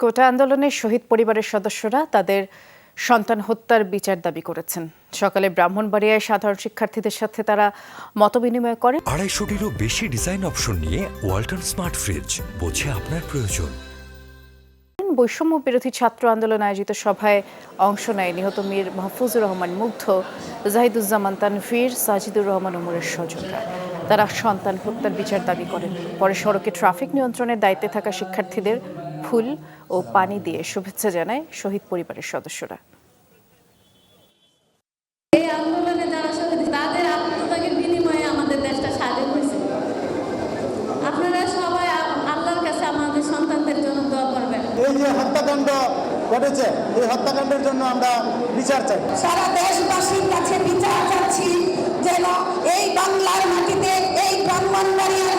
কোটা আন্দোলনের শহীদ পরিবারের সদস্যরা তাদের সন্তান হত্যার বিচার দাবি করেছেন। সকালে ব্রাহ্মণবাড়িয়ায় সাধারণ শিক্ষার্থীদের সাথে তারা মতবিনিময় করেন। 250-টিরও বেশি ডিজাইন অপশন নিয়ে ওয়ালটন স্মার্ট ফ্রিজ, বোঝে আপনার প্রয়োজন। বৈষম্য বিরোধী ছাত্র আন্দোলন আয়োজিত সভায় অংশ নেয় নিহত মীর মাহফুজুর রহমান মুগ্ধ, জাহিদুজ্জামান তানভীর, সাজিদুর রহমান ওমরের স্বজনরা। তারা সন্তান হত্যার বিচার দাবি করেন। পরে সড়কে ট্রাফিক নিয়ন্ত্রণের দায়িত্বে থাকা শিক্ষার্থীদের ফুল ও পানি দিয়ে শুভেচ্ছা জানায় শহীদ পরিবারের সদস্যরা। এই আন্দোলনে যারা শহীদ, তাদের আত্মত্যাগের বিনিময়ে আমাদের দেশটা স্বাধীন হয়েছে। আপনারা সবাই আল্লাহর কাছে আমাদের সন্তানদের জন্য দোয়া করবেন। এই যে হত্যাকাণ্ড ঘটেছে, এই হত্যাকাণ্ডের জন্য আমরা বিচার চাই। সারা দেশবাসীর কাছে বিচার চাচ্ছি, যেন এই বাংলার মাটিতে, এই ব্রাহ্মণবাড়িয়ার